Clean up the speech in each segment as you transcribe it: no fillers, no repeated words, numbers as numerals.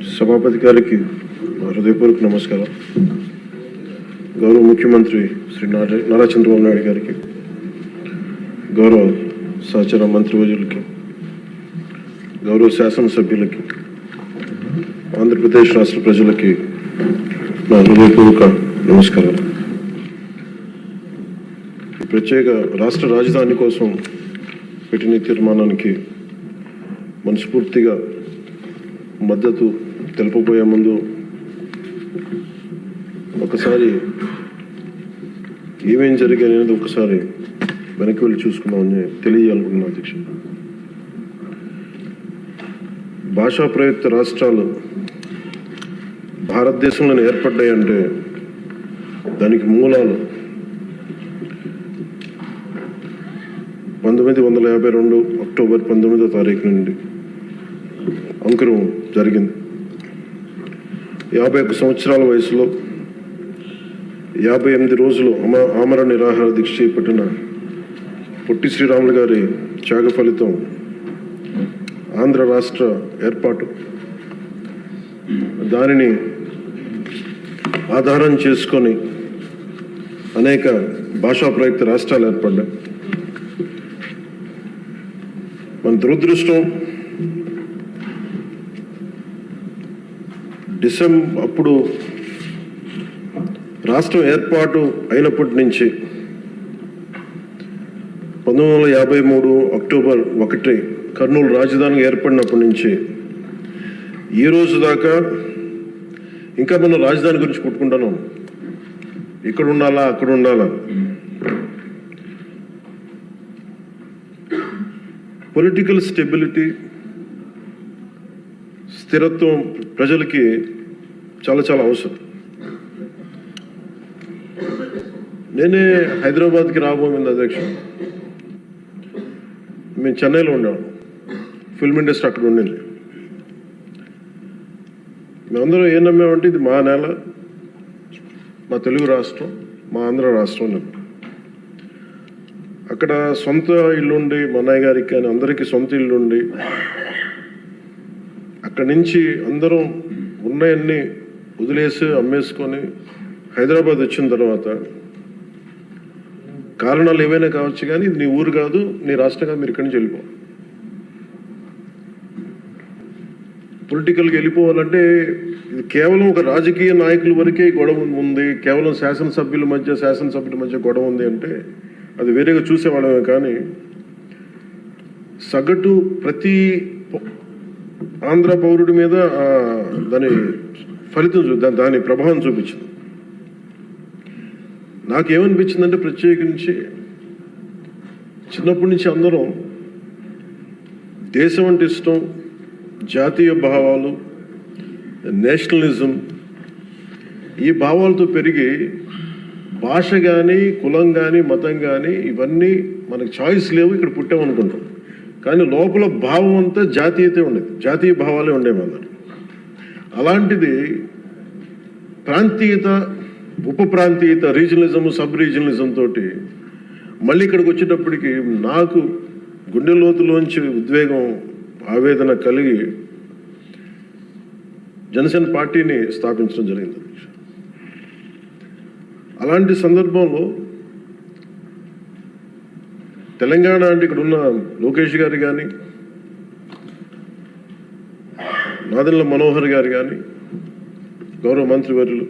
సభాపతి గారికి హృదయపూర్వక నమస్కారం. గౌరవ ముఖ్యమంత్రి శ్రీ నారా చంద్రబాబు నాయుడు గారికి, గౌరవ సహచర మంత్రివర్యులకి, గౌరవ శాసనసభ్యులకి, ఆంధ్రప్రదేశ్ రాష్ట్ర ప్రజలకి నా హృదయపూర్వక నమస్కారం. ప్రత్యేక రాష్ట్ర రాజధాని కోసం పెట్టిన తీర్మానానికి మనస్ఫూర్తిగా మద్దతు తెలుపబోయే ముందు ఒకసారి ఏమేం జరిగాయి అనేది ఒకసారి వెనక్కి వెళ్ళి చూసుకుందామని తెలియజేయాలనుకుంటున్నాను అధ్యక్ష. భాషా ప్రయుక్త రాష్ట్రాలు భారతదేశంలో ఏర్పడ్డాయంటే దానికి మూలాలు 1952 అక్టోబర్ 19వ తారీఖు నుండి అంకురం జరిగింది. 51 సంవత్సరాల వయసులో 58 రోజులు ఆమరణ నిరాహార దీక్ష చేపట్టిన పొట్టి శ్రీరాములు గారి త్యాగ ఫలితం ఆంధ్ర రాష్ట్ర ఏర్పాటు. దానిని ఆధారం చేసుకొని అనేక భాషా ప్రయుక్త రాష్ట్రాలు ఏర్పడ్డాయి. మన దురదృష్టం, అప్పుడు రాష్ట్రం ఏర్పాటు అయినప్పటి నుంచి 1953 అక్టోబర్ 1 కర్నూలు రాజధానిగా ఏర్పడినప్పటి నుంచి ఈ రోజు దాకా ఇంకా మనం రాజధాని గురించి కొట్టుకుంటున్నాం. ఇక్కడ ఉండాలా, అక్కడ ఉండాలా. పొలిటికల్ స్టెబిలిటీ, స్థిరత్వం ప్రజలకి చాలా చాలా అవసరం. నేనే హైదరాబాద్కి రాబోయింది అధ్యక్ష. మేము చెన్నైలో ఉన్నాము, ఫిల్మ్ ఇండస్ట్రీ అక్కడ ఉండింది. మేమందరం ఏం నమ్మామంటే ఇది మా నేల, మా తెలుగు రాష్ట్రం, మా ఆంధ్ర రాష్ట్రం అని. అక్కడ సొంత ఇల్లుండి, మా అన్నయ్య గారికి కానీ అందరికీ సొంత ఇల్లుండి, అక్కడి నుంచి అందరం ఉన్నాయన్నీ వదిలేసి అమ్మేసుకొని హైదరాబాద్ వచ్చిన తర్వాత కారణాలు ఏవైనా కావచ్చు, కానీ ఇది నీ ఊరు కాదు, నీ రాష్ట్రం కాదు, మీరు ఇక్కడి నుంచి వెళ్ళిపో. పొలిటికల్గా వెళ్ళిపోవాలంటే ఇది కేవలం ఒక రాజకీయ నాయకుల వరకే గొడవ ఉంది, కేవలం శాసనసభ్యుల మధ్య గొడవ ఉంది అంటే అది వేరేగా చూసేవాళ్ళమే. కానీ సగటు ప్రతి ఆంధ్ర పౌరుడి మీద దాని ఫలితం, దాని ప్రభావం చూపించింది. నాకేమనిపించిందంటే, ప్రత్యేకించి చిన్నప్పటి నుంచి అందరం దేశం అంటే ఇష్టం, జాతీయ భావాలు, నేషనలిజం, ఈ భావాలతో పెరిగి భాష కానీ, కులం కానీ, మతం కానీ ఇవన్నీ మనకు చాయిస్ లేవు, ఇక్కడ పుట్టామనుకుంటాం. కానీ లోపల భావం అంతా జాతీయతే ఉండేది, జాతీయ భావాలే ఉండేవి అందరు. అలాంటిది ప్రాంతీయత, ఉప ప్రాంతీయత, రీజనలిజం, సబ్ రీజనలిజం తోటి మళ్ళీ ఇక్కడికి వచ్చేటప్పటికి నాకు గుండె లోతులోంచి ఉద్వేగం, ఆవేదన కలిగి జనసేన పార్టీని స్థాపించడం జరిగింది. అలాంటి సందర్భంలో తెలంగాణ అంటే ఇక్కడ ఉన్న లోకేష్ గారు కానీ, నాదెండ్ల మనోహర్ గారు కానీ, గౌరవ మంత్రివర్యులు,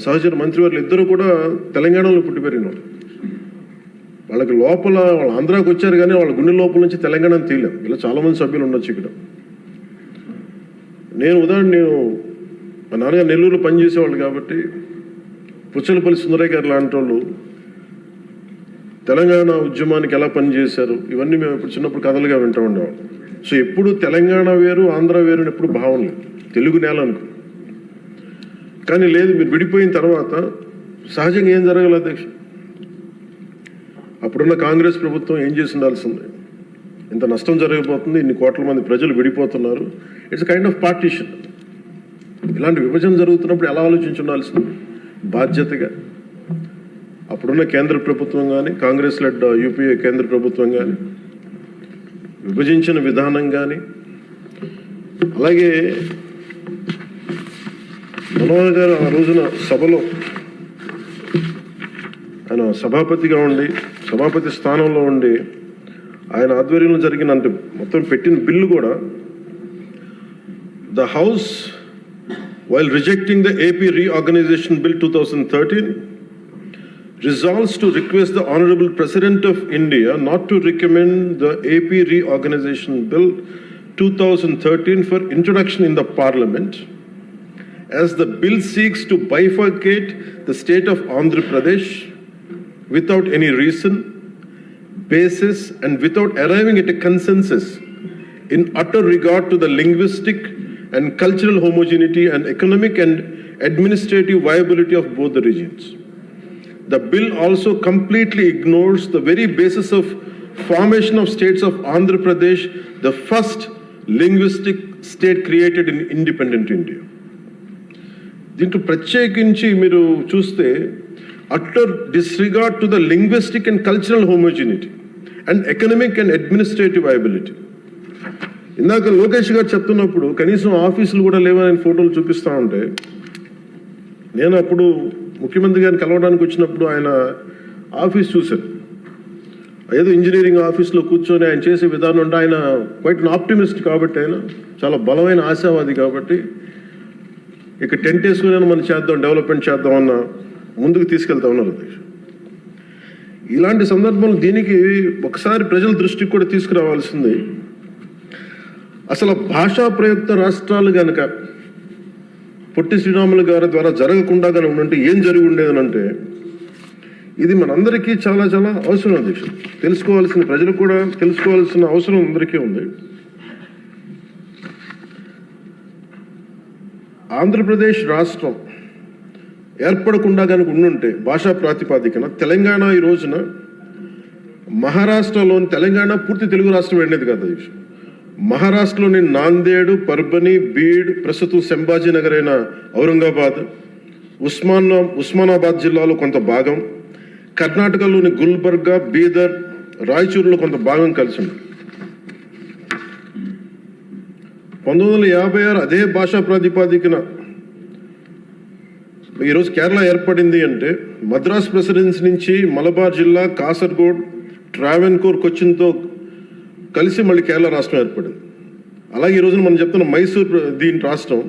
సహచర మంత్రివర్యులు ఇద్దరు కూడా తెలంగాణలో పుట్టి పెరిగినారు. వాళ్ళకి లోపల వాళ్ళు ఆంధ్రాకి వచ్చారు, కానీ వాళ్ళ గుండె లోపల నుంచి తెలంగాణను తీయలేం. ఇలా చాలామంది సభ్యులు ఉండొచ్చు ఇక్కడ. నేను మా నాన్నగారు నెల్లూరులో పనిచేసేవాళ్ళు కాబట్టి పుచ్చలపల్లి సుందరయ్య గారు లాంటి వాళ్ళు తెలంగాణ ఉద్యమానికి ఎలా పనిచేశారు, ఇవన్నీ మేము ఇప్పుడు చిన్నప్పుడు కథలుగా వింటూ ఉండేవాళ్ళం. సో ఎప్పుడు తెలంగాణ వేరు, ఆంధ్ర వేరు ఎప్పుడు భావం లేదు, తెలుగు నేల అనుకో. కానీ లేదు, మీరు విడిపోయిన తర్వాత సహజంగా ఏం జరగాలి అధ్యక్ష? అప్పుడున్న కాంగ్రెస్ ప్రభుత్వం ఏం చేసి ఉండాల్సిందే, ఇంత నష్టం జరగబోతుంది, ఇన్ని కోట్ల మంది ప్రజలు విడిపోతున్నారు, ఇట్స్ కైండ్ ఆఫ్ పార్టీషన్. ఇలాంటి విభజన జరుగుతున్నప్పుడు ఎలా ఆలోచించి ఉండాల్సింది బాధ్యతగా. అప్పుడున్న కేంద్ర ప్రభుత్వం కానీ, కాంగ్రెస్ లెడ్ యూపీఏ కేంద్ర ప్రభుత్వం కానీ విభజించిన విధానం కానీ, అలాగే మనోహర్ గారు ఆ రోజున సభలో ఆయన సభాపతిగా ఉండి, సభాపతి స్థానంలో ఉండి ఆయన ఆధ్వర్యంలో జరిగిన అంటే మొత్తం పెట్టిన బిల్లు కూడా, the house while rejecting the AP Reorganization Bill 2013 resolves to request the Honorable President of India not to recommend the AP Reorganization Bill 2013 for introduction in the Parliament, as the bill seeks to bifurcate the state of Andhra Pradesh without any reason, basis, and without arriving at a consensus in utter regard to the linguistic and cultural homogeneity and economic and administrative viability of both the regions. The bill also completely ignores the very basis of formation of states of Andhra Pradesh, the first linguistic state created in independent India. దీంట్లో ప్రత్యేకించి మీరు చూస్తే utter disregard to the linguistic and cultural homogeneity and economic and administrative viability. ఇందాక లోకేష్ గారు చెప్తున్నప్పుడు కనీసం ఆఫీసులు కూడా లేవని ఫోటోలు చూపిస్తూ ఉంటే, నేను అప్పుడు ముఖ్యమంత్రి గారిని కలవడానికి వచ్చినప్పుడు ఆయన ఆఫీస్ చూశాను. ఏదో ఇంజనీరింగ్ ఆఫీస్లో కూర్చొని ఆయన చేసే విధానం అంటే ఆయన క్వైట్ ఆప్టిమిస్ట్ కాబట్టి, ఆయన చాలా బలమైన ఆశావాది కాబట్టి, ఇక టెంట్ వేసుకుని మనం చేద్దాం, డెవలప్మెంట్ చేద్దామన్న ముందుకు తీసుకెళ్తా ఉన్నారు. ఇలాంటి సందర్భంలో దీనికి ఒకసారి ప్రజల దృష్టికి కూడా తీసుకురావాల్సింది. అసలు భాషా ప్రయుక్త రాష్ట్రాలు కనుక పొట్టి శ్రీరాములు గారి ద్వారా జరగకుండా కనుక ఉంటే ఏం జరిగి ఉండేదనంటే, ఇది మనందరికీ చాలా చాలా అవసరం. అధ్యక్ష తెలుసుకోవాల్సిన, ప్రజలు కూడా తెలుసుకోవాల్సిన అవసరం అందరికీ ఉంది. ఆంధ్రప్రదేశ్ రాష్ట్రం ఏర్పడకుండా కనుక ఉండుంటే భాషా ప్రాతిపాదికన తెలంగాణ ఈ రోజున మహారాష్ట్రలోని, తెలంగాణ పూర్తి తెలుగు రాష్ట్రం వెళ్ళేది కదా అధ్యక్ష. మహారాష్ట్రలోని నాందేడు, పర్బని, బీడ్, ప్రస్తుతం సంభాజీనగర్ అయిన ఔరంగాబాద్, ఉస్మానాబాద్ జిల్లాలో కొంత భాగం, కర్ణాటకలోని గుల్బర్గా, బీదర్, రాయచూరులో కొంత భాగం కలిసి ఉంది. 1956 అదే భాషా ప్రాతిపాదికన ఈరోజు కేరళ ఏర్పడింది అంటే, మద్రాస్ ప్రెసిడెన్సీ నుంచి మలబార్ జిల్లా, కాసర్గోడ్, ట్రావెన్కోర్, కొచ్చిన్తో కలిసి మళ్ళీ కేరళ రాష్ట్రం ఏర్పడింది. అలాగే ఈ రోజున మనం చెప్తున్న మైసూర్ దీని రాష్ట్రం,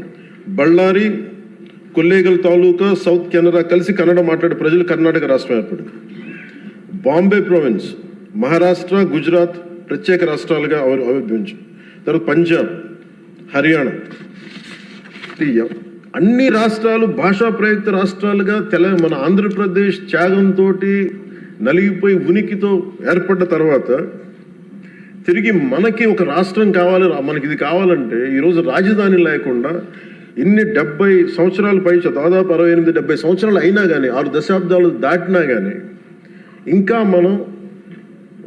బళ్ళారి, కొల్లేగల్ తాలూకా, సౌత్ కెనరా కలిసి కన్నడ మాట్లాడే ప్రజలు కర్ణాటక రాష్ట్రం ఏర్పడింది. బాంబే ప్రావిన్స్, మహారాష్ట్ర, గుజరాత్ ప్రత్యేక రాష్ట్రాలుగా ఆవిర్భవించాయి. తర్వాత పంజాబ్, హర్యానా, అన్ని రాష్ట్రాలు భాషా ప్రయుక్త రాష్ట్రాలుగా మన ఆంధ్రప్రదేశ్ త్యాగంతో నలిగిపోయి ఉనికితో ఏర్పడ్డ తర్వాత తిరిగి మనకి ఒక రాష్ట్రం కావాలి, మనకి ఇది కావాలంటే ఈరోజు రాజధాని లేకుండా ఇన్ని 70 సంవత్సరాల పై, దాదాపు 68-70 సంవత్సరాలు అయినా కానీ, 6 దశాబ్దాలు దాటినా కానీ ఇంకా మనం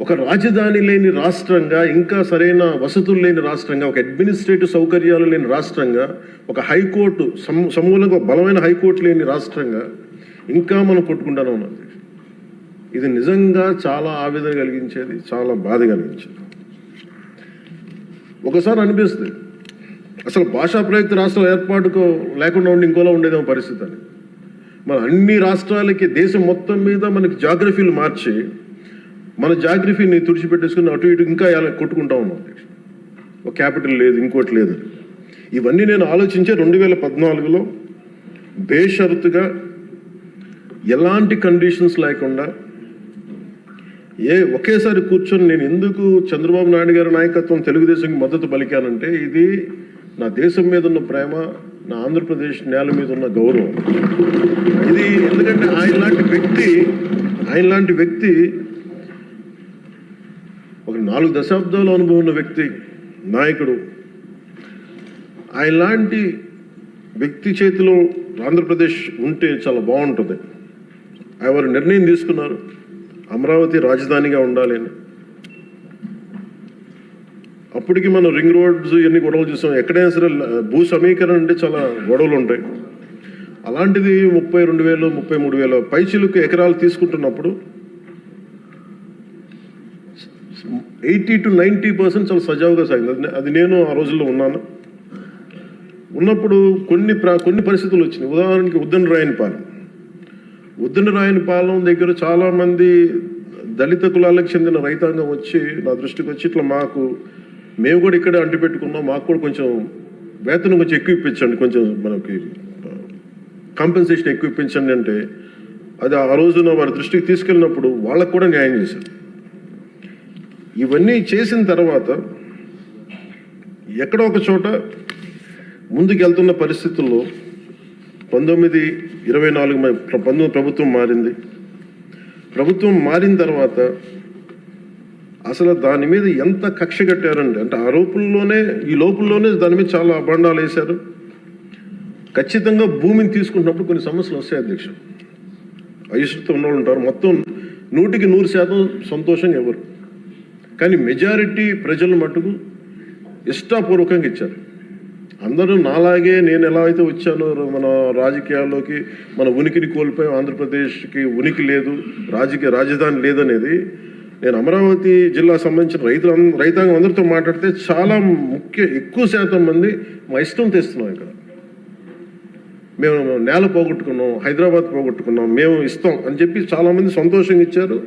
ఒక రాజధాని లేని రాష్ట్రంగా, ఇంకా సరైన వసతులు లేని రాష్ట్రంగా, ఒక అడ్మినిస్ట్రేటివ్ సౌకర్యాలు లేని రాష్ట్రంగా, ఒక హైకోర్టు సమూలంగా బలమైన హైకోర్టు లేని రాష్ట్రంగా ఇంకా మనం కొట్టుకుంటానే ఉన్నాం. ఇది నిజంగా చాలా ఆవేదన కలిగించేది, చాలా బాధ కలిగించేది. ఒకసారి అనిపిస్తుంది అసలు భాషా ప్రయుక్త రాష్ట్రాల ఏర్పాటుకు లేకుండా ఉండి ఇంకోలా ఉండేదేమో పరిస్థితి అని. మన అన్ని రాష్ట్రాలకి దేశం మొత్తం మీద మనకి జాగ్రఫీలు మార్చి మన జాగ్రఫీని తుడిచిపెట్టేసుకుని అటు ఇటు ఇంకా ఎలా కొట్టుకుంటా ఉన్నాం. ఒక క్యాపిటల్ లేదు, ఇంకోటి లేదు. ఇవన్నీ నేను ఆలోచించే 2014లో బేషరతుగా ఎలాంటి కండిషన్స్ లేకుండా ఒకేసారి కూర్చొని నేను ఎందుకు చంద్రబాబు నాయుడు గారి నాయకత్వం తెలుగుదేశంకి మద్దతు పలికానంటే, ఇది నా దేశం మీద ఉన్న ప్రేమ, నా ఆంధ్రప్రదేశ్ నేల మీద ఉన్న గౌరవం. ఇది ఎందుకంటే ఆయన లాంటి వ్యక్తి ఒక 4 దశాబ్దాల అనుభవం ఉన్న వ్యక్తి, నాయకుడు. ఆయన లాంటి వ్యక్తి చేతిలో ఆంధ్రప్రదేశ్ ఉంటే చాలా బాగుంటుంది. వారు నిర్ణయం తీసుకున్నారు అమరావతి రాజధానిగా ఉండాలి అని. అప్పటికి మనం రింగ్ రోడ్స్ ఇవన్నీ గొడవలు చూసాం. ఎక్కడైనా సరే భూ సమీకరణ అంటే చాలా గొడవలు ఉంటాయి. అలాంటిది 32,000 33,000 పైచిలుకు ఎకరాలు తీసుకుంటున్నప్పుడు 80 to 90% చాలా సజావుగా సాగింది. అది నేను ఆ రోజుల్లో ఉన్నాను. ఉన్నప్పుడు కొన్ని పరిస్థితులు వచ్చినాయి. ఉదాహరణకి ఉద్దండరాయనిపాలెం దగ్గర చాలామంది దళిత కులాలకు చెందిన రైతాంగం వచ్చి నా దృష్టికి వచ్చి ఇట్లా మేము కూడా ఇక్కడే అంటిపెట్టుకున్నాం, మాకు కూడా కొంచెం వేతనం కొంచెం ఎక్కువ ఇప్పించండి, కొంచెం మనకి కాంపెన్సేషన్ ఎక్కువ ఇప్పించండి అంటే అది ఆ రోజున వారి దృష్టికి తీసుకెళ్ళినప్పుడు వాళ్ళకు కూడా న్యాయం చేశారు. ఇవన్నీ చేసిన తర్వాత ఎక్కడో ఒక చోట ముందుకు వెళ్తున్న పరిస్థితుల్లో 1924 ప్రభుత్వం మారింది. ప్రభుత్వం మారిన తర్వాత అసలు దాని మీద ఎంత కక్ష కట్టారంటే అంటే ఈ లోపుల్లోనే దాని మీద చాలా అభాండాలు వేశారు. ఖచ్చితంగా భూమిని తీసుకుంటున్నప్పుడు కొన్ని సమస్యలు వస్తాయి అధ్యక్ష. అయిష్టతో ఉన్నవాళ్ళు ఉంటారు, మొత్తం 100% సంతోషంగా ఎవరు, కానీ మెజారిటీ ప్రజలు మట్టుకు ఇష్టాపూర్వకంగా ఇచ్చారు. అందరూ నాలాగే నేను ఎలా అయితే వచ్చానో మన రాజకీయాల్లోకి మన ఉనికిని కోల్పోయి ఆంధ్రప్రదేశ్కి ఉనికి లేదు, రాజధాని లేదనేది నేను అమరావతి జిల్లా సంబంధించిన రైతాంగం అందరితో మాట్లాడితే చాలా ఎక్కువ శాతం మంది మా ఇష్టం తెస్తున్నాం. ఇక్కడ మేము నేల పోగొట్టుకున్నాం, హైదరాబాద్ పోగొట్టుకున్నాం, మేము ఇస్తాం అని చెప్పి చాలామంది సంతోషంగా ఇచ్చారు.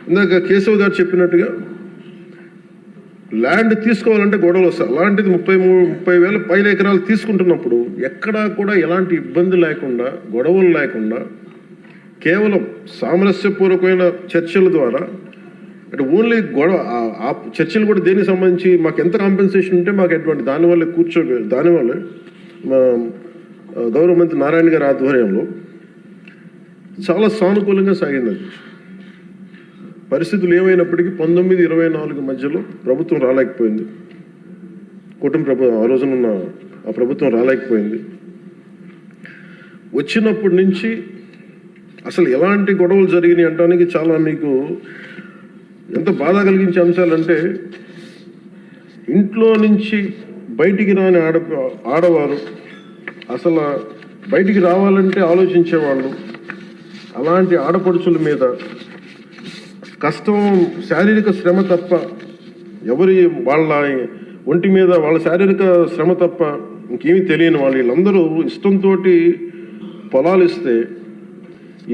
ఇందాక కేశవ్ గారు చెప్పినట్టుగా ల్యాండ్ తీసుకోవాలంటే గొడవలు వస్తాయి. అలాంటిది 30,000 పైన ఎకరాలు తీసుకుంటున్నప్పుడు ఎక్కడా కూడా ఎలాంటి ఇబ్బంది లేకుండా, గొడవలు లేకుండా, కేవలం సామరస్యపూర్వకమైన చర్చల ద్వారా అంటే ఓన్లీ ఆ చర్చలు కూడా దేనికి సంబంధించి మాకు ఎంత కాంపెన్సేషన్ ఉంటే మాకు ఎటువంటి దానివల్ల గౌరవ మంత్రి నారాయణ గారి ఆధ్వర్యంలో చాలా సానుకూలంగా సాగింది. పరిస్థితులు ఏమైనప్పటికీ 1924 మధ్యలో ప్రభుత్వం రాలేకపోయింది, ఆ రోజునున్న ఆ ప్రభుత్వం రాలేకపోయింది. వచ్చినప్పటి నుంచి అసలు ఎలాంటి గొడవలు జరిగినాయి అంటానికి చాలా మీకు ఎంత బాధ కలిగించే అంశాలంటే ఇంట్లో నుంచి బయటికి రాని ఆడవారు అసలు బయటికి రావాలంటే ఆలోచించేవాళ్ళు. అలాంటి ఆడపడుచుల మీద కష్టం, శారీరక శ్రమ తప్ప వాళ్ళ ఒంటి మీద వాళ్ళ శారీరక శ్రమ తప్ప ఇంకేమీ తెలియని వీళ్ళందరూ ఇష్టంతో పొలాలు ఇస్తే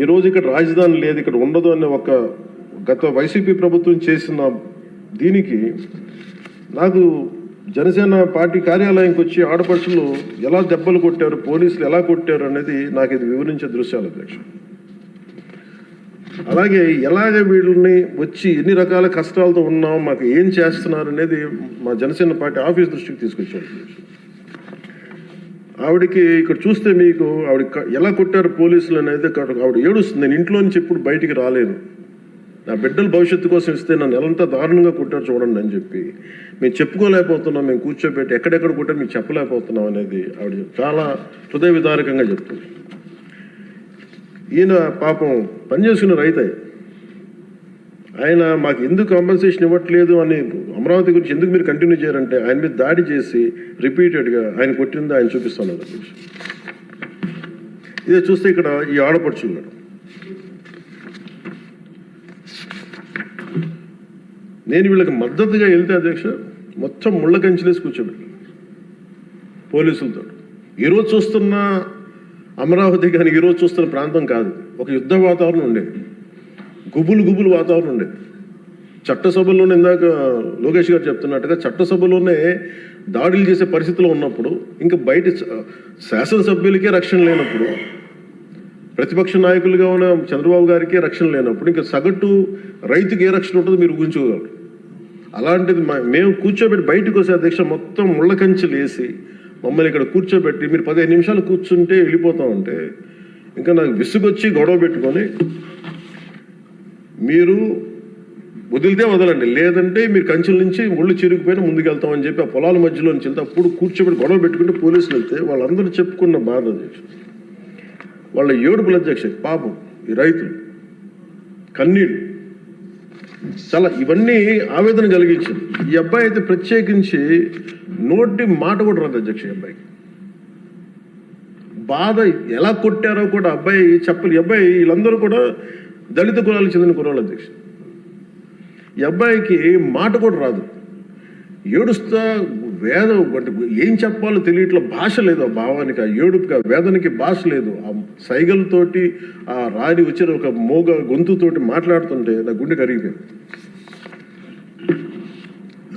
ఈరోజు ఇక్కడ రాజధాని లేదు, ఇక్కడ ఉండదు అనే ఒక గత వైసీపీ ప్రభుత్వం చేసిన దీనికి నాకు జనసేన పార్టీ కార్యాలయానికి వచ్చి ఆడపడుచులు ఎలా దెబ్బలు కొట్టారు, పోలీసులు ఎలా కొట్టారు అనేది నాకు ఇది వివరించే దృశ్యాలు అధ్యక్ష. అలాగే ఎలాగ వీళ్ళని వచ్చి ఎన్ని రకాల కష్టాలతో ఉన్నాం, మాకు ఏం చేస్తున్నారు అనేది మా జనసేన పార్టీ ఆఫీస్ దృష్టికి తీసుకొచ్చారు. ఆవిడకి ఇక్కడ చూస్తే మీకు ఆవిడ ఎలా కొట్టారు పోలీసులు అనేది ఆవిడ ఏడుస్తుంది. నేను ఇంట్లో నుంచి ఎప్పుడు బయటికి రాలేను, నా బిడ్డల భవిష్యత్తు కోసం ఇస్తే నన్ను ఎలాంతా దారుణంగా కొట్టారు చూడండి అని చెప్పి మేము చెప్పుకోలేకపోతున్నాం, మేము కూర్చోబెట్టి ఎక్కడెక్కడ కొట్టారు మీకు చెప్పలేకపోతున్నాం అనేది ఆవిడ చాలా హృదయ విదారకంగా చెప్తుంది. ఈయన పాపం పనిచేసుకున్న రైతే, ఆయన మాకు ఎందుకు కాంపెన్సేషన్ ఇవ్వట్లేదు అని అమరావతి గురించి ఎందుకు మీరు కంటిన్యూ చేయారంటే ఆయన మీద దాడి చేసి రిపీటెడ్గా ఆయన కొట్టింది ఆయన చూపిస్తున్నారు. ఇదే చూస్తే ఇక్కడ ఈ ఆడపడుచున్నాడు. నేను వీళ్ళకి మద్దతుగా వెళ్తే అధ్యక్ష మొత్తం ముళ్ళ కంచెలేసి కూర్చోబెట్టి పోలీసులతో. ఈరోజు చూస్తున్న అమరావతి కానీ ఈరోజు చూస్తున్న ప్రాంతం కాదు, ఒక యుద్ధ వాతావరణం ఉండేది, గుబులు వాతావరణం ఉండేది. చట్టసభల్లోనే ఇందాక లోకేష్ గారు చెప్తున్నట్టుగా చట్టసభలోనే దాడులు చేసే పరిస్థితిలో ఉన్నప్పుడు ఇంకా బయట శాసనసభ్యులకే రక్షణ లేనప్పుడు, ప్రతిపక్ష నాయకులుగా ఉన్న చంద్రబాబు గారికి రక్షణ లేనప్పుడు ఇంకా సగటు రైతుకి ఏ రక్షణ ఉంటుందో మీరు ఊహించుకోగలరు. అలాంటిది మేము కూర్చోబెట్టి బయటకు వస్తే అధ్యక్ష మొత్తం ముళ్ళ కంచెలు వేసి మమ్మల్ని ఇక్కడ కూర్చోబెట్టి మీరు 15 నిమిషాలు కూర్చుంటే వెళ్ళిపోతామంటే ఇంకా నాకు విసుగొచ్చి గొడవ పెట్టుకొని మీరు వదిలితే వదలండి, లేదంటే మీరు కంచెల నుంచి ఒళ్ళు చిరిగిపోయినా ముందుకు వెళ్తామని చెప్పి ఆ పొలాల మధ్యలో నుంచి వెళ్తే అప్పుడు కూర్చోబెట్టి గొడవ పెట్టుకుంటే పోలీసులు వెళ్తే వాళ్ళందరూ చెప్పుకున్న బాధ అధ్యక్ష, వాళ్ళ ఏడుపుల అధ్యక్ష, పాపం ఈ రైతులు కన్నీళ్ళు చాలా ఇవన్నీ ఆవేదన కలిగించింది. ఈ అబ్బాయి అయితే ప్రత్యేకించి నోటి మాట కూడా రాదు అధ్యక్ష. ఈ అబ్బాయికి బాధ ఎలా కొట్టారో కూడా అబ్బాయి చెప్పలు. ఈ అబ్బాయి వీళ్ళందరూ కూడా దళిత కులాలకు చెందిన కులాలు అధ్యక్ష. ఈ అబ్బాయికి మాట కూడా రాదు, ఏడుస్తా ఏం చెప్పాలో తెలియట్లా, భాష లేదు ఆ భావానికి, ఆ ఏడుపుకి, ఆ వేదనకి భాష లేదు. ఆ సైగలతోటి ఆ రాడి వచ్చిన ఒక మోగ గొంతుతోటి మాట్లాడుతుంటే నా గుండె కరిగిపోయింది.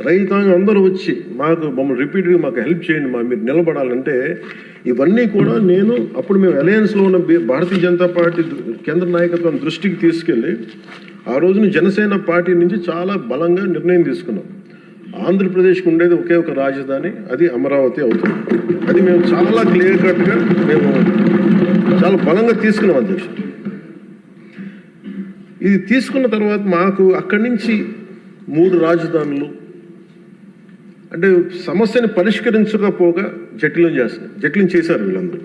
రైతాంగం అందరూ వచ్చి మమ్మల్ని రిపీటెడ్గా మాకు హెల్ప్ చేయండి, మీరు నిలబడాలంటే ఇవన్నీ కూడా అప్పుడు మేము అలయన్స్లో ఉన్న భారతీయ జనతా పార్టీ కేంద్ర నాయకత్వం దృష్టికి తీసుకెళ్ళి ఆ రోజున జనసేన పార్టీ నుంచి చాలా బలంగా నిర్ణయం తీసుకున్నాం. ఆంధ్రప్రదేశ్కి ఉండేది ఒకే ఒక రాజధాని, అది అమరావతి అవుతుంది. అది మేము చాలా క్లియర్ కట్గా మేము చాలా బలంగా తీసుకున్నాం అధ్యక్షుడు. ఇది తీసుకున్న తర్వాత మాకు అక్కడి నుంచి 3 రాజధానులు అంటే సమస్యని పరిష్కరించకపోగా జటిలం చేశారు వీళ్ళందరూ.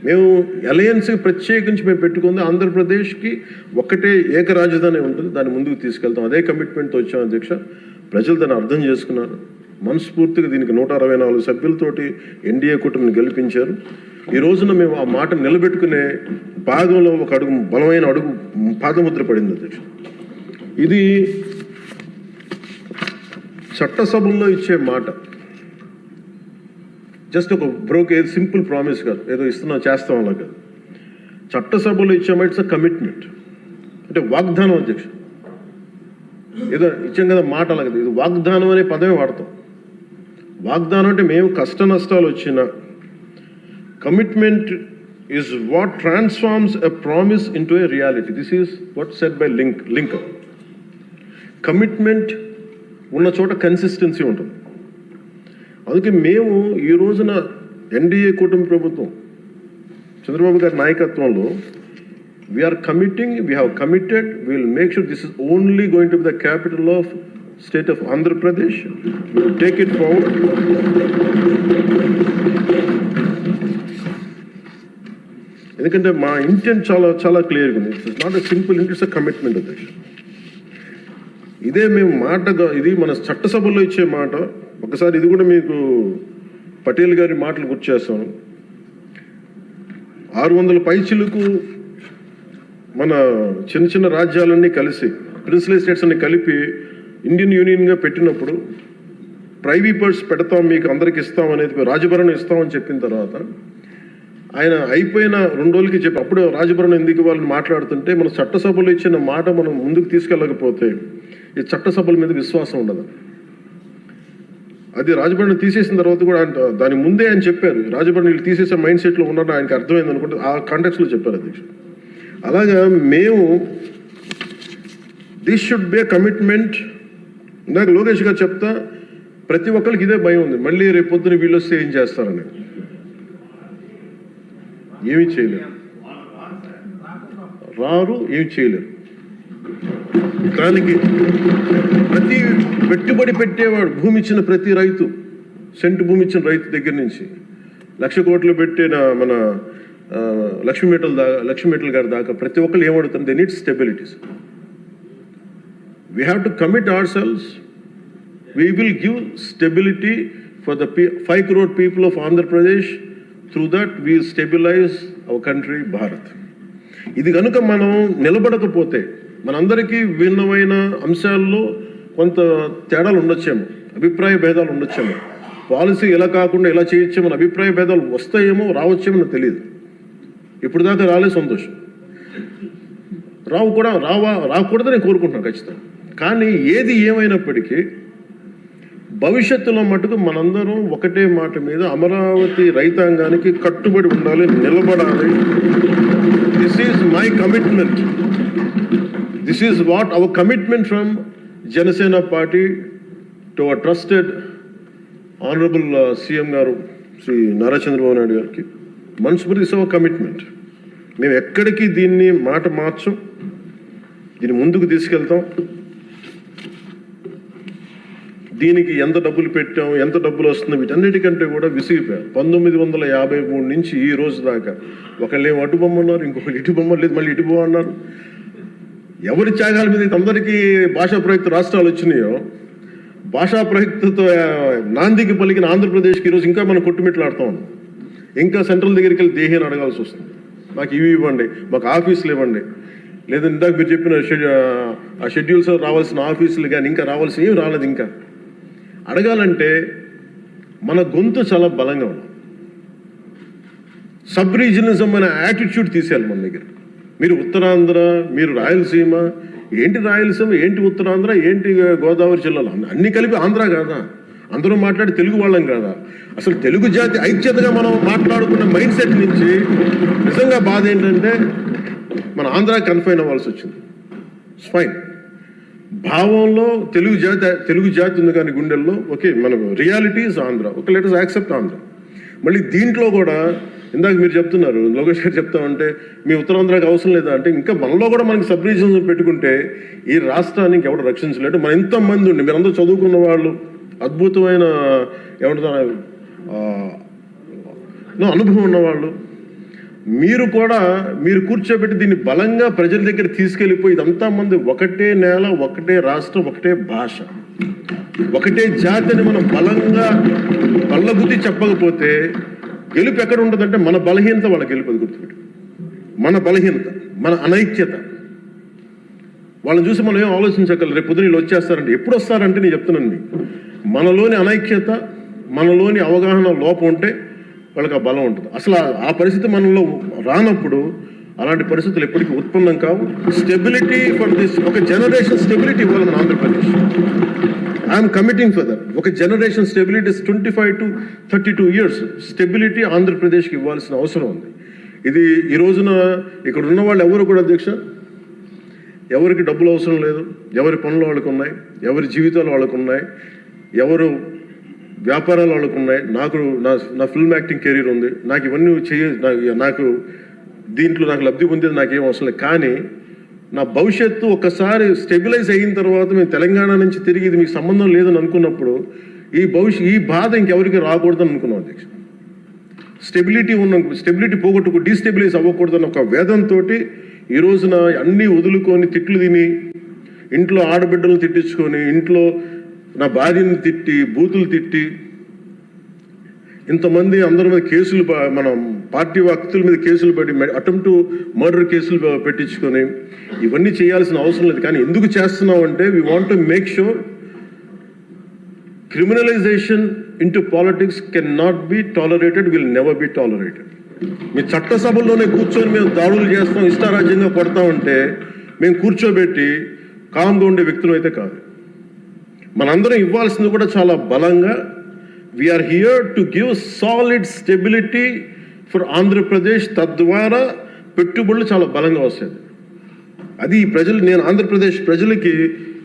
మేము అలయన్స్కి ప్రత్యేకించి మేము పెట్టుకుంది ఆంధ్రప్రదేశ్కి ఒకటే ఏక రాజధాని ఉంటుంది, దాన్ని ముందుకు తీసుకెళ్తాం. అదే కమిట్మెంట్తో వచ్చాం అధ్యక్ష. ప్రజలు దాన్ని అర్థం చేసుకున్నారు. మనస్ఫూర్తిగా దీనికి 164 సభ్యులతోటి ఎన్డీఏ కూటమిని గెలిపించారు. ఈ రోజున మేము ఆ మాట నిలబెట్టుకునే భాగంలో ఒక బలమైన అడుగు పాదముద్ర పడింది అధ్యక్ష. ఇది చట్టసభల్లో ఇచ్చే మాట జస్ట్ ఒక సింపుల్ ప్రామిస్ కాదు, ఏదో చేస్తాం అలా కాదు. చట్టసభలో ఇచ్చే మాట ఇట్స్ కమిట్మెంట్, అంటే వాగ్దానం అధ్యక్ష. ఏదో ఇచ్చాం కదా మాట అలా కదా, ఇది వాగ్దానం అనే పదమే వాడతాం. వాగ్దానం అంటే మేము కష్ట నష్టాలు వచ్చిన commitment is what transforms a promise into a reality. This is what set by Lincoln. Commitment ఉన్న చోట కన్సిస్టెన్సీ ఉంటుంది. అందుకే మేము ఈ రోజున ఎన్డీఏ కూటమి ప్రభుత్వం చంద్రబాబు గారి నాయకత్వంలో we're committing, we have committed, we will make sure this is only going to be the capital of state of Andhra Pradesh. We will take it forward. ఎందుకంటే మా ఇంటెంట్ చాలా చాలా క్లియర్గా ఉంది. It's not a simple intent, it's a commitment అధ్యక్ష. ఇదే మేము మాటగా, ఇది మన చట్టసభలో ఇచ్చే మాట. ఒకసారి ఇది కూడా మీకు పటేల్ గారి మాటలు గుర్తు చేస్తాను. 600 పైచిలకు మన చిన్న చిన్న రాజ్యాలన్నీ కలిసి, ప్రిన్స్లీ స్టేట్స్ అన్ని కలిపి ఇండియన్ యూనియన్గా పెట్టినప్పుడు ప్రైవీపర్స్ పెడతాం, మీకు అందరికి ఇస్తాం అనేది, రాజభరణం ఇస్తామని చెప్పిన తర్వాత ఆయన అయిపోయిన 2 రోజులకి చెప్పి అప్పుడు రాజభరణం ఎందుకు వాళ్ళని మాట్లాడుతుంటే, మన చట్టసభలో ఇచ్చిన మాట మనం ముందుకు తీసుకెళ్ళకపోతే ఈ చట్టసభల మీద విశ్వాసం ఉండదు. అది రాజభరణం తీసేసిన తర్వాత కూడా దాని ముందే ఆయన చెప్పారు, రాజభరణం వీళ్ళు తీసేసే మైండ్ సెట్లో ఉన్నారని ఆయనకి అర్థమైంది అనుకుంటే ఆ కాంటెక్స్లో చెప్పారు అధ్యక్షుడు. అలాగా మేము this should be a commitment. ఇందాక లోకేష్ గారు చెప్తా, ప్రతి ఒక్కరికి ఇదే భయం ఉంది, మళ్ళీ రేపు పొద్దున వీళ్ళు వస్తే ఏం చేస్తారని. ఏమీ చేయలేరు, రారు, ఏమి చేయలేరు. దానికి ప్రతి పెట్టుబడి పెట్టేవాడు, భూమి ఇచ్చిన ప్రతి రైతు, సెంటు భూమి ఇచ్చిన రైతు దగ్గర నుంచి 1,00,000 కోట్లు పెట్టిన మన లక్ష్మీ గారి దాకా ప్రతి ఒక్కరు ఏమడుతుంది, they need stabilities. We have to commit ourselves. We will give stability for the 5 crore people of Andhra Pradesh. Through that we stabilise our country Bharat. ఇది కనుక మనం నిలబడకపోతే మనందరికీ భిన్నమైన అంశాల్లో కొంత తేడాలు ఉండొచ్చేమో, అభిప్రాయ భేదాలు ఉండొచ్చేమో, పాలసీ ఎలా కాకుండా ఎలా చేయొచ్చేమో అభిప్రాయ భేదాలు వస్తాయేమో, రావచ్చేమో నాకు తెలియదు. ఇప్పుడు దాకా రాలే, సంతోషం. రాకూడదని నేను కోరుకుంటున్నాను ఖచ్చితంగా. కానీ ఏది ఏమైనప్పటికీ భవిష్యత్తులో మటుకు మనందరం ఒకటే మాట మీద అమరావతి రైతాంగానికి కట్టుబడి ఉండాలి, నిలబడాలి. This is my commitment. This is what our commitment from Janasena party to our trusted honourable CM గారు శ్రీ నారా చంద్రబాబు నాయుడు గారికి. మనస్ఫూర్తి ఇస్ అవర్ కమిట్మెంట్. మేము ఎక్కడికి దీన్ని మాట మార్చం, దీన్ని ముందుకు తీసుకెళ్తాం. దీనికి ఎంత డబ్బులు పెట్టాం, ఎంత డబ్బులు వస్తుంది, వీటన్నిటికంటే కూడా విసిగిపోయారు. 1953 నుంచి ఈ రోజు దాకా ఒకళ్ళేమో అటు బొమ్మన్నారు, ఇంకొకళ్ళు ఇటు బొమ్మ లేదు, మళ్ళీ ఇటు బొమ్మ అన్నారు. ఎవరి త్యాగాల మీద అందరికీ భాషా ప్రయుక్త రాష్ట్రాలు వచ్చినాయో, భాషా ప్రయుక్తతో నాందికి పలికిన ఆంధ్రప్రదేశ్కి ఈరోజు ఇంకా మనం కొట్టుమిట్లాడుతూ ఉన్నాం. ఇంకా సెంట్రల్ దగ్గరికి వెళ్ళి దేహాన్ని అడగాల్సి వస్తుంది. మాకు ఇవి ఇవ్వండి, మాకు ఆఫీసులు ఇవ్వండి, లేదా ఇందాక మీరు చెప్పిన ఆ షెడ్యూల్స్ రావాల్సిన ఆఫీసులు కానీ ఇంకా రావాల్సిన ఏమి రాలేదు. ఇంకా అడగాలంటే మన గొంతు చాలా బలంగా ఉన్నాం. సబ్ రీజనలిజం అనే యాటిట్యూడ్ తీసేయాలి మన దగ్గర. మీరు ఉత్తరాంధ్ర, మీరు రాయలసీమ, ఏంటి రాయలసీమ, ఏంటి ఉత్తరాంధ్ర, ఏంటి గోదావరి జిల్లాలో అన్నీ కలిపి ఆంధ్ర కాదా? అందరూ మాట్లాడి తెలుగు వాళ్ళం కాదా? అసలు తెలుగు జాతి ఐక్యతగా మనం మాట్లాడుకున్న మైండ్ సెట్ నుంచి నిజంగా బాధ ఏంటంటే మన ఆంధ్ర కన్ఫైన్ అవ్వాల్సి వచ్చింది. ఫైన్, భావంలో తెలుగు జాతి ఉంది కానీ గుండెల్లో ఓకే, మన reality is Andhra. Okay, let us accept Andhra. మళ్ళీ దీంట్లో కూడా ఇందాక మీరు చెప్తున్నారు, లోకేష్ గారు చెప్తామంటే మీ ఉత్తరాంధ్రకి అవసరం లేదా అంటే, ఇంకా మనలో కూడా మనకి సబ్ రీజన్స్ పెట్టుకుంటే ఈ రాష్ట్రానికి ఎవరు రక్షించలేడు. మన ఎంతమంది ఉండి మీరందరూ చదువుకున్న వాళ్ళు, అద్భుతమైన ఏమంటారు అనుభవం ఉన్నవాళ్ళు, మీరు కూడా మీరు కూర్చోబెట్టి దీన్ని బలంగా ప్రజల దగ్గర తీసుకెళ్ళిపోయి ఇదంతా మంది ఒకటే నేల, ఒకటే రాష్ట్రం, ఒకటే భాష, ఒకటే జాతిని మనం బలంగా బల్లగుద్ది చెప్పకపోతే గెలుపు ఎక్కడ ఉంటుందంటే మన బలహీనత వాళ్ళ గెలుపు. అది గుర్తుపెట్టు, మన బలహీనత, మన అనైక్యత. వాళ్ళని చూసి మనం ఏం ఆలోచించగలరు. రేపు పొద్దున వీళ్ళు వచ్చేస్తారంటే, ఎప్పుడు వస్తారంటే నేను చెప్తున్నాను మీకు, మనలోని అనైక్యత, మనలోని అవగాహన లోపం ఉంటే వాళ్ళకి ఆ బలం ఉంటుంది. అసలు ఆ పరిస్థితి మనలో రానప్పుడు అలాంటి పరిస్థితులు ఎప్పటికీ ఉత్పన్నం కావు. స్టెబిలిటీ ఫర్ దిస్, ఒక జనరేషన్ స్టెబిలిటీ ఇవ్వాలి మన ఆంధ్రప్రదేశ్. I'm committing for that. ఒక generation stability 25 to 32 years stability ఆంధ్రప్రదేశ్కి ఇవ్వాల్సిన అవసరం ఉంది. ఇది ఈ రోజున ఇక్కడ ఉన్న వాళ్ళు ఎవరు కూడా అధ్యక్ష, ఎవరికి డబ్బులు అవసరం లేదు, ఎవరి పనులు వాళ్ళకు ఉన్నాయి, ఎవరి జీవితాలు వాళ్ళకు ఉన్నాయి, ఎవరు వ్యాపారాలు వాళ్ళకు ఉన్నాయి. నా ఫిల్మ్ యాక్టింగ్ కెరీర్ ఉంది, నాకు ఇవన్నీ నాకు దీంట్లో నాకు లబ్ధి పొందేది నాకేం అవసరం లేదు. కానీ నా భవిష్యత్తు ఒక్కసారి స్టెబిలైజ్ అయిన తర్వాత మేము తెలంగాణ నుంచి తిరిగి ఇది మీకు సంబంధం లేదని అనుకున్నప్పుడు ఈ బాధ ఇంకెవరికి రాకూడదని అనుకున్నాం అధ్యక్ష. స్టెబిలిటీ పోగొట్టుకు డీస్టెబిలైజ్ అవ్వకూడదని ఒక వేదంతో ఈ రోజున అన్నీ వదులుకొని, తిట్లు తిని, ఇంట్లో ఆడబిడ్డలను తిట్టించుకొని, ఇంట్లో నా భార్యని తిట్టి, బూతులు తిట్టి, ఇంతమంది అందరి మీద కేసులు, మనం పార్టీ వ్యక్తుల మీద కేసులు పెట్టి, అటెంప్ట్ టు మర్డర్ కేసులు పెట్టించుకొని, ఇవన్నీ చేయాల్సిన అవసరం లేదు. కానీ ఎందుకు చేస్తున్నాం అంటే we want to make sure criminalisation into politics can not be tolerated, will never be tolerated. మీ చట్టసభల్లోనే కూర్చొని మేము దాడులు చేస్తాం, ఇష్టారాజ్యంగా కొడతామంటే మేము కూర్చోబెట్టి కామ్గా ఉండే వ్యక్తులు అయితే కాదు. మనందరం ఇవ్వాల్సింది కూడా చాలా బలంగా, we're here to give solid stability for Andhra Pradesh. తద్వారా పెట్టుబడులు చాలా బలంగా వస్తాయి. అది నేను ఆంధ్రప్రదేశ్ ప్రజలకి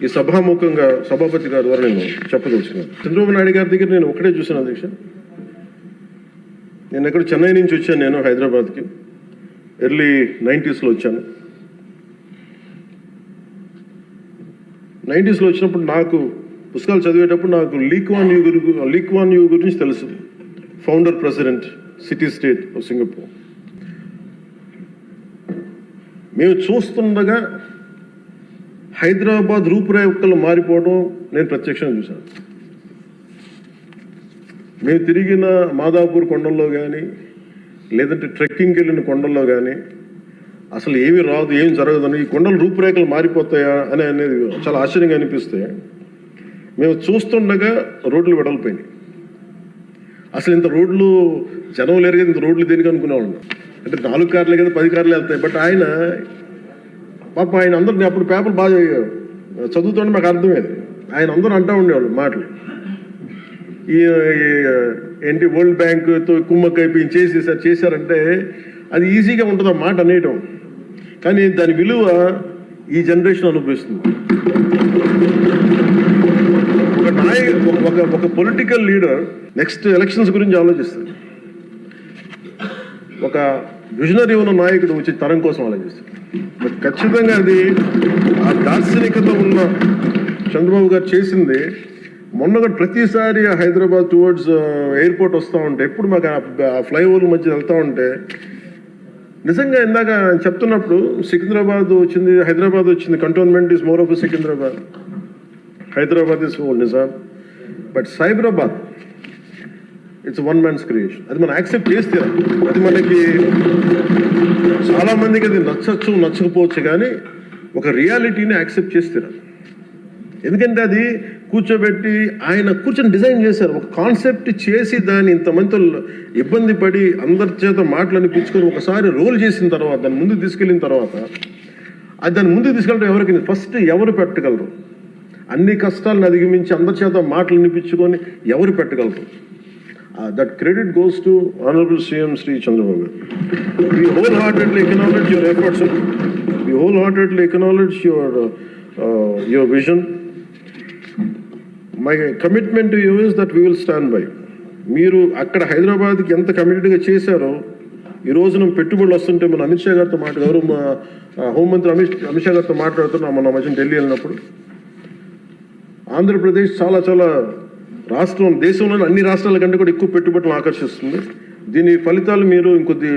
ఈ సభాముఖంగా సభాపతి గారి ద్వారా నేను చెప్పదలుచుకున్నాను. చంద్రబాబు నాయుడు గారి దగ్గర నేను ఒకటే చూశాను అధ్యక్ష. నేను ఎక్కడ చెన్నై నుంచి వచ్చాను, నేను హైదరాబాద్కి ఎర్లీ 90s వచ్చాను. 90s వచ్చినప్పుడు నాకు పుస్తకాలు చదివేటప్పుడు నాకు లీ క్వాన్ యూ గురించి తెలుసు. Founder president city state of Singapore. మేము చూస్తుండగా హైదరాబాద్ రూపురేఖలు మారిపోవడం నేను ప్రత్యక్షంగా చూశాను. మేము తిరిగిన మాదాపూర్ కొండల్లో కానీ, లేదంటే ట్రెక్కింగ్కి వెళ్ళిన కొండల్లో కానీ అసలు ఏమి రాదు, ఏం జరగదని, ఈ కొండల రూపురేఖలు మారిపోతాయా అనేది చాలా ఆశ్చర్యంగా అనిపిస్తాయి. మేము చూస్తుండగా రోడ్లు వెడల్పోయినాయి. అసలు ఇంత రోడ్లు జనం లేరు కదా, ఇంత రోడ్లు దేనికి అనుకునేవాళ్ళం. అంటే 4 కార్లే కదా, 10 కార్లు వెళ్తాయి. బట్ ఆయన అందరినీ అప్పుడు పేపర్లు బాగా చదువుతుంటే మాకు అర్థమేది. ఆయన అందరూ అంటూ ఉండేవాళ్ళు మాటలు, ఏంటి వరల్డ్ బ్యాంకుతో కుమ్మక్కైపోయి చేశారంటే అది ఈజీగా ఉంటుంది ఆ మాట అనేయటం. కానీ దాని విలువ ఈ జనరేషన్ అనుభవిస్తుంది. ఒక పొలిటికల్ లీడర్ నెక్స్ట్ ఎలక్షన్స్ గురించి ఆలోచిస్తారు. ఒక విజనరీ ఉన్న నాయకుడు వచ్చి తరం కోసం ఆలోచిస్తారు. బట్ ఖచ్చితంగా అది ఆ దార్శనికత ఉన్న చంద్రబాబు గారు చేసింది. మొన్న ప్రతిసారి హైదరాబాద్ టువర్డ్స్ ఎయిర్పోర్ట్ వస్తూ ఉంటే, ఎప్పుడు మాకు ఆ ఫ్లైఓవర్ మధ్య వెళ్తూ ఉంటే నిజంగా ఇందాక చెప్తున్నప్పుడు సికింద్రాబాద్ వచ్చింది, హైదరాబాద్ వచ్చింది. Cantonment is more of Secunderabad, Hyderabad is Nizam. But Cyberabad it's one man's creation. అది మనం యాక్సెప్ట్ చేస్తే అది మనకి చాలామందికి అది నచ్చకపోవచ్చు, కానీ ఒక రియాలిటీని యాక్సెప్ట్ చేస్తే. ఎందుకంటే అది కూర్చోబెట్టి ఆయన కూర్చొని డిజైన్ చేశారు. ఒక కాన్సెప్ట్ చేసి దాన్ని ఇంతమందితో ఇబ్బంది పడి అందరి చేత మాటలు అనిపించుకొని ఒకసారి రోల్ చేసిన తర్వాత దాన్ని ముందుకు తీసుకెళ్ళిన తర్వాత అది దాన్ని ముందుకు తీసుకెళ్ళడం ఎవరికి ఫస్ట్ ఎవరు పెట్టగలరు? అన్ని కష్టాలను అధిగమించి అందరి చేత మాటలు అనిపించుకొని ఎవరు పెట్టగలరు? That credit goes to honourable CM Shri Chandrababu. We wholeheartedly acknowledge your efforts. We wholeheartedly acknowledge your vision. My commitment to you is that we will stand by. మీరు అక్కడ హైదరాబాద్కి ఎంత కమిటెడ్గా చేశారో ఈ రోజున పెట్టుబడులు వస్తుంటే మన అమిత్ షా గారితో గౌరవ హోంమంత్రి అమిత్ షా గారితో మాట్లాడుతున్నాం మన మధ్య ఢిల్లీ వెళ్ళినప్పుడు. ఆంధ్రప్రదేశ్ చాలా చాలా రాష్ట్రం దేశంలోని అన్ని రాష్ట్రాల కంటే కూడా ఎక్కువ పెట్టుబడులను ఆకర్షిస్తుంది. దీని ఫలితాలు మీరు ఇంకొద్ది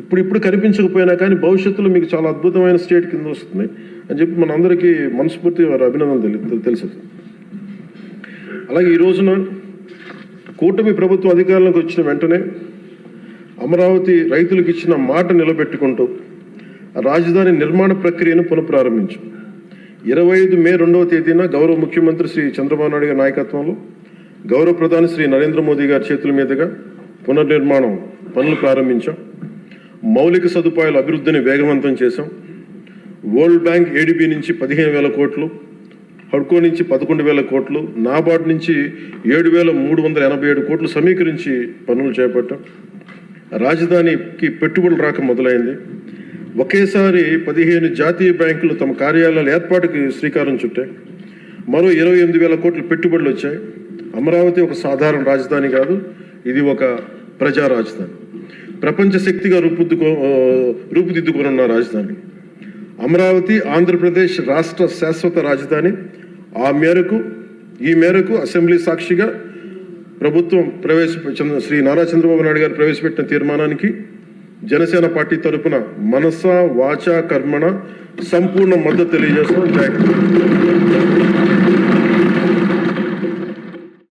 ఇప్పుడు కనిపించకపోయినా కానీ భవిష్యత్తులో మీకు చాలా అద్భుతమైన స్టేట్ కింద వస్తుంది అని చెప్పి మన అందరికీ మనస్ఫూర్తి వారి అభినందనలు తెలుసు. అలాగే ఈ రోజున కూటమి ప్రభుత్వం అధికారంలోకి వచ్చిన వెంటనే అమరావతి రైతులకు ఇచ్చిన మాట నిలబెట్టుకుంటూ రాజధాని నిర్మాణ ప్రక్రియను పునఃప్రారంభించాం. 25 మే 2వ తేదీన గౌరవ ముఖ్యమంత్రి శ్రీ చంద్రబాబు నాయుడు గారి నాయకత్వంలో గౌరవ ప్రధాని శ్రీ నరేంద్ర మోదీ గారి చేతుల మీదుగా పునర్నిర్మాణం పనులు ప్రారంభించాం. మౌలిక సదుపాయాల అభివృద్ధిని వేగవంతం చేశాం. వరల్డ్ బ్యాంక్ ఏడీబీ నుంచి 15,000 కోట్లు, హడ్కో నుంచి 11,000 కోట్లు, నాబార్డ్ నుంచి 7,387 కోట్లు సమీకరించి పనులు చేపట్టాం. రాజధానికి పెట్టుబడులు రాక మొదలైంది. ఒకేసారి 15 జాతీయ బ్యాంకులు తమ కార్యాలయాల ఏర్పాటుకి శ్రీకారం చుట్టాయి. మరో 28,000 కోట్ల పెట్టుబడులు వచ్చాయి. అమరావతి ఒక సాధారణ రాజధాని కాదు, ఇది ఒక ప్రజా రాజధాని, ప్రపంచ శక్తిగా రూపుదిద్దుకున్న రాజధాని. అమరావతి ఆంధ్రప్రదేశ్ రాష్ట్ర శాశ్వత రాజధాని. ఈ మేరకు అసెంబ్లీ సాక్షిగా ప్రభుత్వం శ్రీ నారా చంద్రబాబు నాయుడు గారు ప్రవేశపెట్టిన తీర్మానానికి జనసేన పార్టీ తరఫున మనస వాచ కర్మణ సంపూర్ణ మద్దతు తెలియజేస్తున్నాం.